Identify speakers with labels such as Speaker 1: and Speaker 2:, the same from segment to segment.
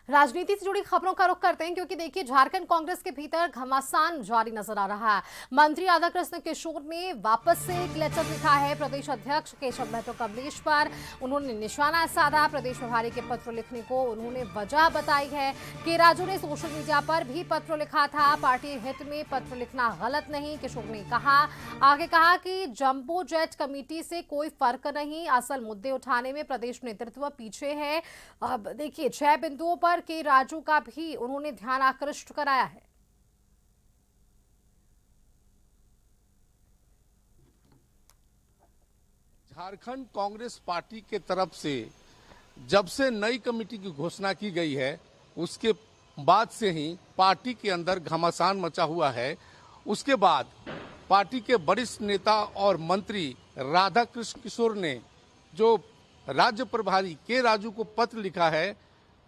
Speaker 1: राजनीति से जुड़ी खबरों का रुख करते हैं क्योंकि देखिए झारखंड कांग्रेस के भीतर घमासान जारी नजर आ रहा है। मंत्री राधाकृष्ण किशोर ने वापस से एक लेटर लिखा है प्रदेश अध्यक्ष केशव महतो कमलेश पर। उन्होंने निशाना साधा। प्रदेश प्रभारी के पत्र लिखने को उन्होंने वजह बताई है कि राजू ने सोशल मीडिया पर भी पत्र लिखा था। पार्टी हित में पत्र लिखना गलत नहीं, किशोर ने आगे कहा कि जंबो जेट कमेटी से कोई फर्क नहीं, असल मुद्दे उठाने में प्रदेश नेतृत्व पीछे है। अब देखिए 6 बिंदुओं पर के राजू का भी उन्होंने ध्यान आकृष्ट कराया है।
Speaker 2: झारखंड कांग्रेस पार्टी के तरफ से जब से नई कमेटी की घोषणा की गई है उसके बाद से ही पार्टी के अंदर घमासान मचा हुआ है। उसके बाद पार्टी के वरिष्ठ नेता और मंत्री राधाकृष्ण किशोर ने जो राज्य प्रभारी के राजू को पत्र लिखा है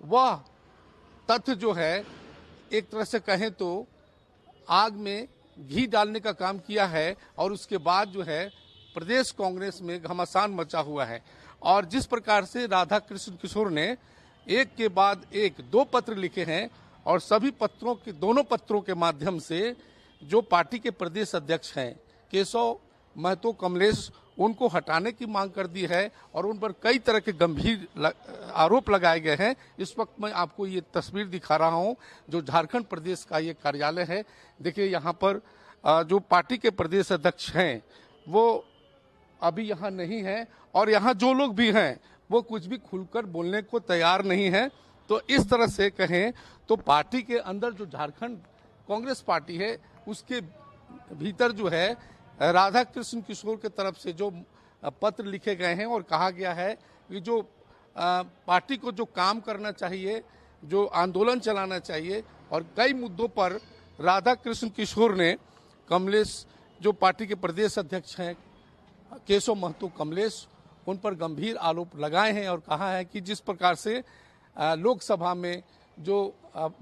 Speaker 2: वह तथ्य जो है एक तरह से कहें तो आग में घी डालने का काम किया है और उसके बाद जो है प्रदेश कांग्रेस में घमासान मचा हुआ है। और जिस प्रकार से राधाकृष्ण किशोर ने एक के बाद एक 2 पत्र लिखे हैं और सभी पत्रों के दोनों पत्रों के माध्यम से जो पार्टी के प्रदेश अध्यक्ष हैं केशव महतो कमलेश उनको हटाने की मांग कर दी है और उन पर कई तरह के गंभीर आरोप लगाए गए हैं। इस वक्त मैं आपको ये तस्वीर दिखा रहा हूं जो झारखंड प्रदेश का ये कार्यालय है। देखिए यहाँ पर जो पार्टी के प्रदेश अध्यक्ष हैं वो अभी यहाँ नहीं है और यहाँ जो लोग भी हैं वो कुछ भी खुलकर बोलने को तैयार नहीं है। तो इस तरह से कहें तो पार्टी के अंदर जो झारखंड कांग्रेस पार्टी है उसके भीतर जो है राधाकृष्ण किशोर के तरफ से जो पत्र लिखे गए हैं और कहा गया है कि जो पार्टी को जो काम करना चाहिए, जो आंदोलन चलाना चाहिए और कई मुद्दों पर राधाकृष्ण किशोर ने कमलेश जो पार्टी के प्रदेश अध्यक्ष हैं केशव महतो कमलेश उन पर गंभीर आरोप लगाए हैं और कहा है कि जिस प्रकार से लोकसभा में जो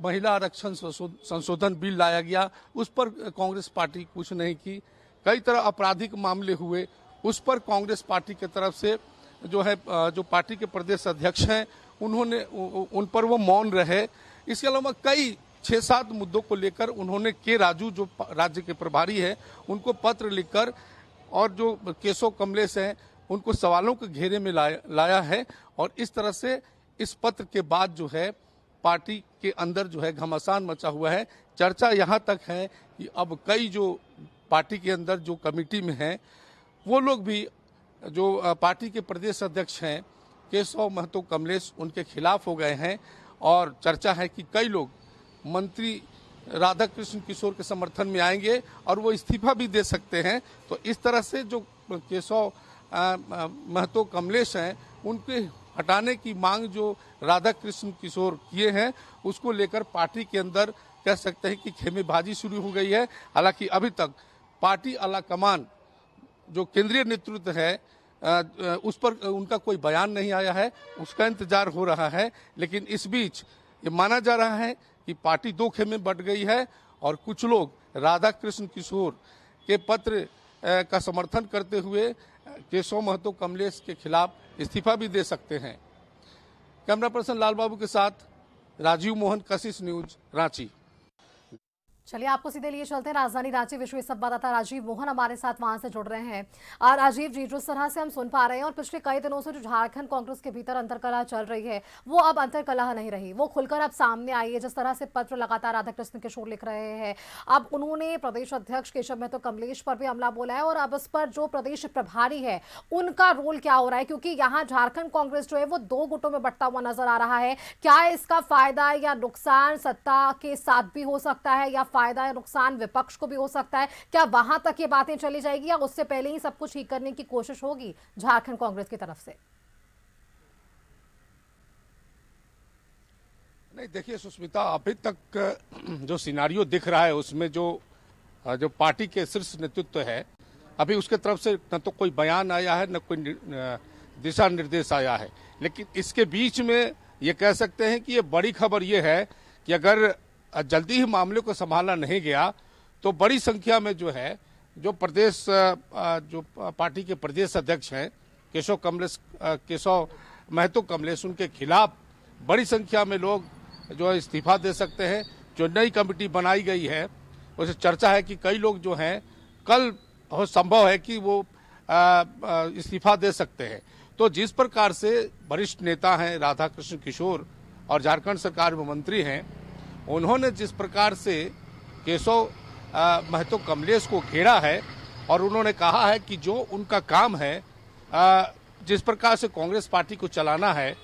Speaker 2: महिला आरक्षण संशोधन बिल लाया गया उस पर कांग्रेस पार्टी कुछ नहीं की, कई तरह आपराधिक मामले हुए उस पर कांग्रेस पार्टी की तरफ से जो है जो पार्टी के प्रदेश अध्यक्ष हैं उन्होंने उन पर वो मौन रहे। इसके अलावा कई 6-7 मुद्दों को लेकर उन्होंने के राजू जो राज्य के प्रभारी है उनको पत्र लिखकर और जो केशव कमलेश हैं उनको सवालों के घेरे में लाया है। और इस तरह से इस पत्र के बाद जो है पार्टी के अंदर जो है घमासान मचा हुआ है। चर्चा यहाँ तक है कि अब कई जो पार्टी के अंदर जो कमेटी में हैं वो लोग भी जो पार्टी के प्रदेश अध्यक्ष हैं केशव महतो कमलेश उनके खिलाफ हो गए हैं और चर्चा है कि कई लोग मंत्री राधाकृष्ण किशोर के समर्थन में आएंगे और वो इस्तीफा भी दे सकते हैं। तो इस तरह से जो केशव महतो कमलेश हैं उनके हटाने की मांग जो राधाकृष्ण किशोर किए हैं उसको लेकर पार्टी के अंदर कह सकते हैं कि खेमेबाजी शुरू हो गई है। हालांकि अभी तक पार्टी आला कमान जो केंद्रीय नेतृत्व है उस पर उनका कोई बयान नहीं आया है, उसका इंतजार हो रहा है। लेकिन इस बीच ये माना जा रहा है कि पार्टी 2 खेमे बंट गई है और कुछ लोग राधाकृष्ण किशोर के पत्र का समर्थन करते हुए केशव महतो कमलेश के खिलाफ इस्तीफा भी दे सकते हैं। कैमरा पर्सन लाल बाबू के साथ राजीव मोहन, कशिश न्यूज, रांची।
Speaker 1: चलिए आपको सीधे लिए चलते हैं राजधानी रांची। विशेष संवाददाता राजीव मोहन हमारे साथ वहां से जुड़ रहे हैं। और राजीव जी, जिस तरह से हम सुन पा रहे हैं और पिछले कई दिनों से जो झारखंड कांग्रेस के भीतर अंतरकलह चल रही है वो अब अंतरकलह नहीं रही, वो खुलकर अब सामने आई है। जिस तरह से पत्र लगातार राधाकृष्ण किशोर लिख रहे हैं, अब उन्होंने प्रदेश अध्यक्ष केशव महतो कमलेश पर भी हमला बोला है और अब इस पर जो प्रदेश प्रभारी है उनका रोल क्या हो रहा है, क्योंकि यहाँ झारखंड कांग्रेस जो है वो 2 गुटों में बंटता हुआ नजर आ रहा है। क्या इसका फायदा या नुकसान सत्ता के साथ भी हो सकता है या फायदा या नुकसान विपक्ष को भी हो सकता है? क्या वहां तक ये बातें चली जाएगी या उससे पहले ही सब कुछ ठीक करने की कोशिश होगी झारखंड कांग्रेस की तरफ से?
Speaker 2: नहीं, देखिए सुष्मिता, अभी तक जो सिनारियो दिख रहा है उसमें जो पार्टी के शीर्ष नेतृत्व है अभी उसके तरफ से न तो कोई बयान आया है न कोई दिशा निर्देश आया है। लेकिन इसके बीच में ये कह सकते हैं कि ये बड़ी खबर ये है कि अगर जल्दी ही मामले को संभाला नहीं गया तो बड़ी संख्या में जो है जो प्रदेश जो पार्टी के प्रदेश अध्यक्ष हैं केशव महतो कमलेश उनके खिलाफ बड़ी संख्या में लोग जो है इस्तीफा दे सकते हैं। जो नई कमेटी बनाई गई है उसे चर्चा है कि कई लोग जो हैं कल हो संभव है कि वो इस्तीफा दे सकते हैं। तो जिस प्रकार से वरिष्ठ नेता हैं राधाकृष्ण किशोर और झारखंड सरकार में मंत्री हैं, उन्होंने जिस प्रकार से केशव महतो कमलेश को घेरा है और उन्होंने कहा है कि जो उनका काम है जिस प्रकार से कांग्रेस पार्टी को चलाना है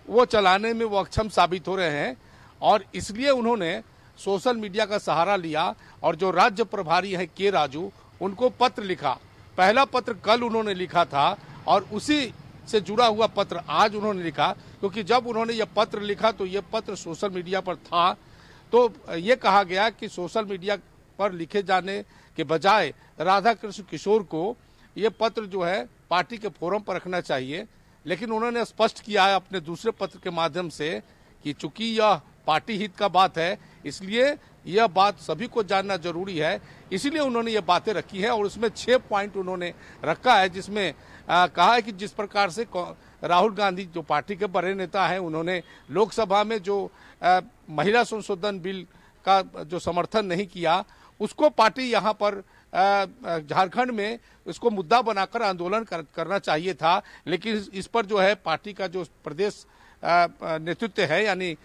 Speaker 2: वो चलाने में वो अक्षम साबित हो रहे हैं, और इसलिए उन्होंने सोशल मीडिया का सहारा लिया और जो राज्य प्रभारी हैं के राजू, उनको पत्र लिखा। पहला पत्र कल उन्होंने लिखा था और उसी से जुड़ा हुआ पत्र आज उन्होंने लिखा, क्योंकि जब उन्होंने ये पत्र लिखा तो ये पत्र सोशल मीडिया पर था। तो ये कहा गया कि सोशल मीडिया पर लिखे जाने के बजाय राधाकृष्ण किशोर को ये पत्र जो है पार्टी के फोरम पर रखना चाहिए। लेकिन उन्होंने स्पष्ट किया है अपने दूसरे पत्र के माध्यम से कि चूंकि यह पार्टी हित का बात है, इसलिए यह बात सभी को जानना जरूरी है, इसीलिए उन्होंने ये बातें रखी है। और उसमें 6 पॉइंट उन्होंने रखा है, जिसमें कहा है कि जिस प्रकार से राहुल गांधी जो पार्टी के बड़े नेता हैं, उन्होंने लोकसभा में जो महिला संशोधन बिल का जो समर्थन नहीं किया, उसको पार्टी यहाँ पर झारखंड में इसको मुद्दा बनाकर आंदोलन करना चाहिए था। लेकिन इस पर जो है पार्टी का जो प्रदेश नेतृत्व है, यानी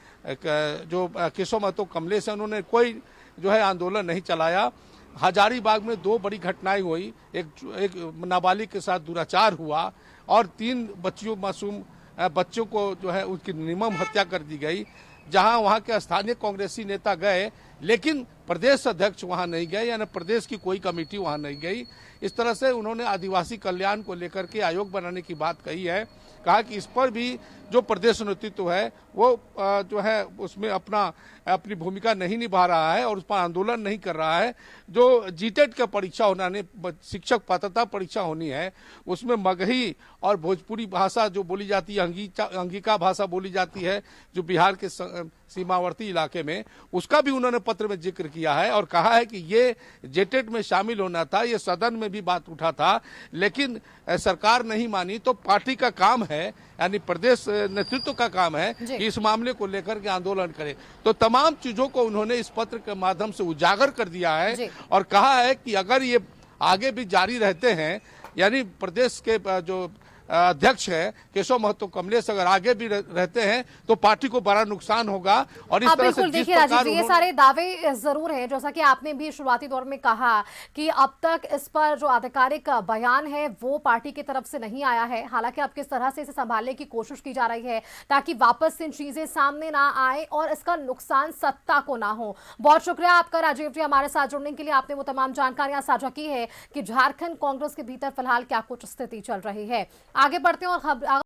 Speaker 2: जो केशव महतो कमलेश है, उन्होंने कोई जो है आंदोलन नहीं चलाया। हजारीबाग में 2 बड़ी घटनाएं हुई, एक नाबालिग के साथ दुराचार हुआ और 3 मासूम बच्चों को जो है उसकी निर्मम हत्या कर दी गई। जहां वहां के स्थानीय कांग्रेसी नेता गए, लेकिन प्रदेश अध्यक्ष वहां नहीं गए, यानी प्रदेश की कोई कमेटी वहां नहीं गई। इस तरह से उन्होंने आदिवासी कल्याण को लेकर के आयोग बनाने की बात कही है। कहा कि इस पर भी जो प्रदेश नेतृत्व है वो जो है उसमें अपनी भूमिका नहीं निभा रहा है और उस पर आंदोलन नहीं कर रहा है। जो जीटेट का परीक्षा होने शिक्षक पात्रता परीक्षा होनी है, उसमें मगही और भोजपुरी भाषा जो बोली जाती है, अंगिका भाषा बोली जाती है जो बिहार के सीमावर्ती इलाके में, उसका भी उन्होंने पत्र में जिक्र किया है और कहा है कि ये जेटेट में शामिल होना था। ये सदन में भी बात उठा था, लेकिन सरकार नहीं मानी। तो पार्टी का काम है, यानी प्रदेश नेतृत्व का काम है कि इस मामले को लेकर के आंदोलन करे। तो तमाम चीजों को उन्होंने इस पत्र के माध्यम से उजागर कर दिया है और कहा है कि अगर ये आगे भी जारी रहते हैं, यानी प्रदेश के जो अध्यक्ष है केशव महतो कमलेश अगर आगे भी रहते हैं तो पार्टी को बड़ा नुकसान होगा। और इस तरह से
Speaker 1: देखिए राजीव जी, ये सारे दावे जरूर हैं, जैसा कि आपने भी शुरुआती दौर में कहा कि अब तक इस पर जो आधिकारिक बयान है वो पार्टी की तरफ से नहीं आया है। हालांकि अब किस तरह से इसे संभालने की कोशिश की जा रही है ताकि वापस इन चीजें सामने ना आए और इसका नुकसान सत्ता को ना हो। बहुत शुक्रिया आपका राजीव जी, हमारे साथ जुड़ने के लिए। आपने वो तमाम जानकारियां साझा की है कि झारखंड कांग्रेस के भीतर फिलहाल क्या कुछ स्थिति चल रही है। आगे बढ़ते हैं और